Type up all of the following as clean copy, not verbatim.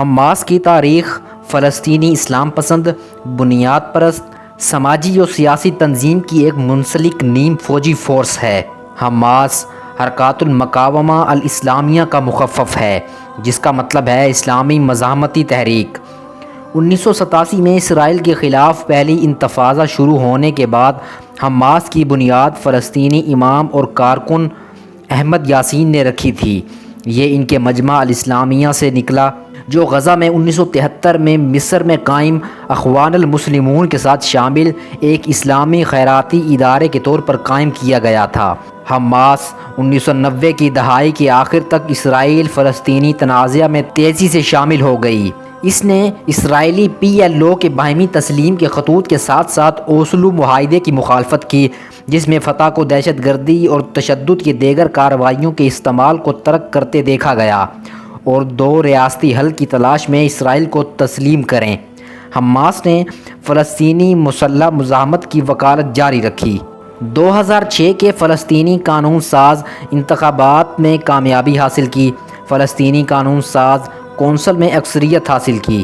Hamas کی تاریخ فلسطینی اسلام پسند، بنیاد پرست، سماجی اور سیاسی تنظیم کی ایک منسلک نیم فوجی فورس ہے۔ حماس حرکات المقاومہ الاسلامیہ کا مخفف ہے، جس کا مطلب ہے اسلامی مزاحمتی تحریک۔ 1987 میں اسرائیل کے خلاف پہلی انتفاضہ شروع ہونے کے بعد حماس کی بنیاد فلسطینی امام اور کارکن احمد یاسین نے رکھی تھی۔ یہ ان کے مجمع الاسلامیہ سے نکلا، جو غزہ میں 1973 میں مصر میں قائم اخوان المسلمون کے ساتھ شامل ایک اسلامی خیراتی ادارے کے طور پر قائم کیا گیا تھا۔ حماس 1990 کی دہائی کے آخر تک اسرائیل فلسطینی تنازع میں تیزی سے شامل ہو گئی۔ اس نے اسرائیلی PLO کے باہمی تسلیم کے خطوط کے ساتھ ساتھ اوسلو معاہدے کی مخالفت کی، جس میں فتح کو دہشت گردی اور تشدد کی دیگر کارروائیوں کے استعمال کو ترک کرتے دیکھا گیا اور دو ریاستی حل کی تلاش میں اسرائیل کو تسلیم کریں۔ حماس نے فلسطینی مسلح مزاحمت کی وکالت جاری رکھی۔ 2006 کے فلسطینی قانون ساز انتخابات میں کامیابی حاصل کی، فلسطینی قانون ساز کونسل میں اکثریت حاصل کی،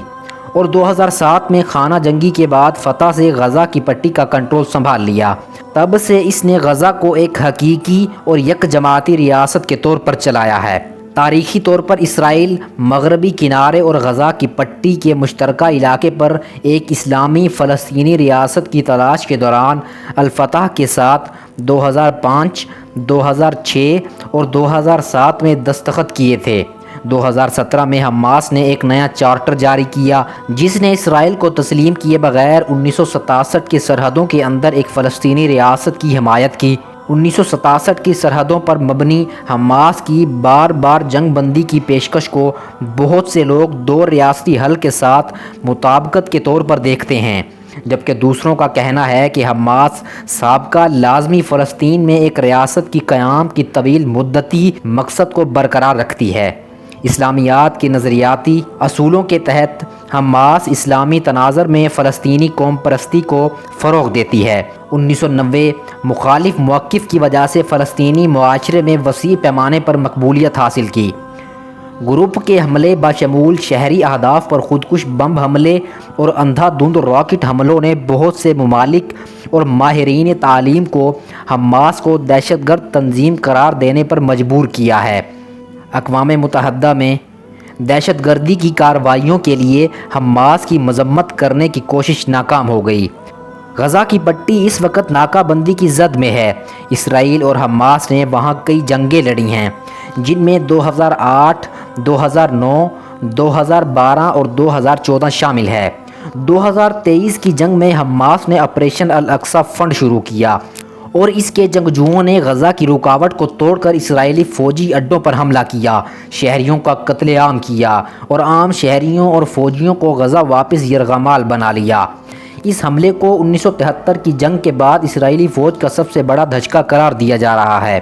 اور 2007 میں خانہ جنگی کے بعد فتح سے غزہ کی پٹی کا کنٹرول سنبھال لیا۔ تب سے اس نے غزہ کو ایک حقیقی اور یک جماعتی ریاست کے طور پر چلایا ہے۔ تاریخی طور پر اسرائیل مغربی کنارے اور غزہ کی پٹی کے مشترکہ علاقے پر ایک اسلامی فلسطینی ریاست کی تلاش کے دوران الفتح کے ساتھ 2005، 2006 اور 2007 میں دستخط کیے تھے۔ 2017 میں حماس نے ایک نیا چارٹر جاری کیا، جس نے اسرائیل کو تسلیم کیے بغیر 1967 کی سرحدوں کے اندر ایک فلسطینی ریاست کی حمایت کی۔ 1967 کی سرحدوں پر مبنی حماس کی بار بار جنگ بندی کی پیشکش کو بہت سے لوگ دو ریاستی حل کے ساتھ مطابقت کے طور پر دیکھتے ہیں، جبکہ دوسروں کا کہنا ہے کہ حماس سابقہ لازمی فلسطین میں ایک ریاست کی قیام کی طویل مدتی مقصد کو برقرار رکھتی ہے۔ اسلامیات کے نظریاتی اصولوں کے تحت حماس اسلامی تناظر میں فلسطینی قوم پرستی کو فروغ دیتی ہے۔ 1990 مخالف موقف کی وجہ سے فلسطینی معاشرے میں وسیع پیمانے پر مقبولیت حاصل کی۔ گروپ کے حملے بشمول شہری اہداف پر خودکش بم حملے اور اندھا دھند راکٹ حملوں نے بہت سے ممالک اور ماہرین تعلیم کو حماس کو دہشت گرد تنظیم قرار دینے پر مجبور کیا ہے۔ اقوام متحدہ میں دہشت گردی کی کارروائیوں کے لیے حماس کی مذمت کرنے کی کوشش ناکام ہو گئی۔ غزہ کی پٹی اس وقت ناکہ بندی کی زد میں ہے۔ اسرائیل اور حماس نے وہاں کئی جنگیں لڑی ہیں، جن میں 2008، 2009، 2012 اور 2014 شامل ہے۔ 2023 کی جنگ میں حماس نے آپریشن الاقصی فنڈ شروع کیا اور اس کے جنگجوؤں نے غزہ کی رکاوٹ کو توڑ کر اسرائیلی فوجی اڈوں پر حملہ کیا، شہریوں کا قتل عام کیا اور عام شہریوں اور فوجیوں کو غزہ واپس یرغمال بنا لیا۔ اس حملے کو 1973 کی جنگ کے بعد اسرائیلی فوج کا سب سے بڑا دھچکا قرار دیا جا رہا ہے۔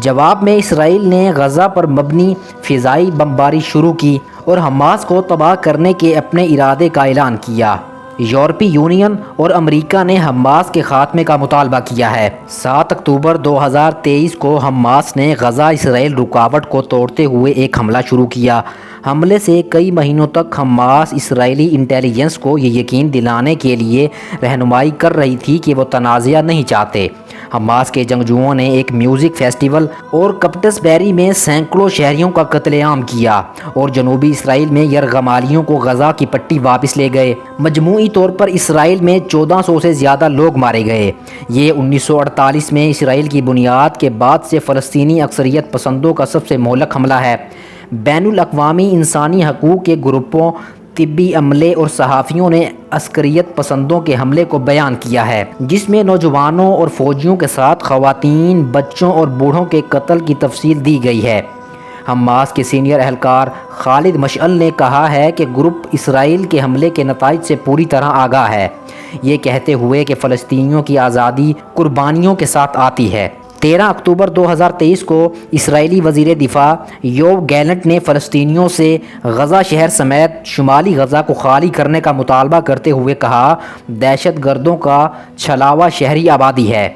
جواب میں اسرائیل نے غزہ پر مبنی فضائی بمباری شروع کی اور حماس کو تباہ کرنے کے اپنے ارادے کا اعلان کیا۔ یورپی یونین اور امریکہ نے حماس کے خاتمے کا مطالبہ کیا ہے۔ 7 اکتوبر 2023 کو حماس نے غزہ اسرائیل رکاوٹ کو توڑتے ہوئے ایک حملہ شروع کیا۔ حملے سے کئی مہینوں تک حماس اسرائیلی انٹیلیجنس کو یہ یقین دلانے کے لیے رہنمائی کر رہی تھی کہ وہ تنازع نہیں چاہتے۔ حماس کے جنگجوؤں نے ایک میوزک فیسٹیول اور کپٹس بیری میں سینکڑوں شہریوں کا قتل عام کیا اور جنوبی اسرائیل میں یرغمالیوں کو غزہ کی پٹی واپس لے گئے۔ مجموعی طور پر اسرائیل میں 1400 سے زیادہ لوگ مارے گئے۔ یہ 1948 میں اسرائیل کی بنیاد کے بعد سے فلسطینی اکثریت پسندوں کا سب سے مہلک حملہ ہے۔ بین الاقوامی انسانی حقوق کے گروپوں، طبی عملے اور صحافیوں نے عسکریت پسندوں کے حملے کو بیان کیا ہے، جس میں نوجوانوں اور فوجیوں کے ساتھ خواتین، بچوں اور بوڑھوں کے قتل کی تفصیل دی گئی ہے۔ حماس کے سینئر اہلکار خالد مشعل نے کہا ہے کہ گروپ اسرائیل کے حملے کے نتائج سے پوری طرح آگاہ ہے، یہ کہتے ہوئے کہ فلسطینیوں کی آزادی قربانیوں کے ساتھ آتی ہے۔ 13 اکتوبر 2023 کو اسرائیلی وزیر دفاع یوو گیلنٹ نے فلسطینیوں سے غزہ شہر سمیت شمالی غزہ کو خالی کرنے کا مطالبہ کرتے ہوئے کہا، دہشت گردوں کا چھلاوا شہری آبادی ہے۔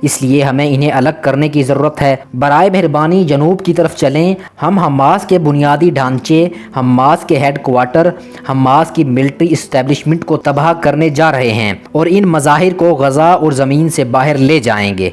اس لیے ہمیں انہیں الگ کرنے کی ضرورت ہے۔ برائے مہربانی جنوب کی طرف چلیں۔ ہم حماس کے بنیادی ڈھانچے، حماس کے ہیڈ کوارٹر، حماس کی ملٹری اسٹیبلشمنٹ کو تباہ کرنے جا رہے ہیں اور ان مظاہر کو غزہ اور زمین سے باہر لے جائیں گے۔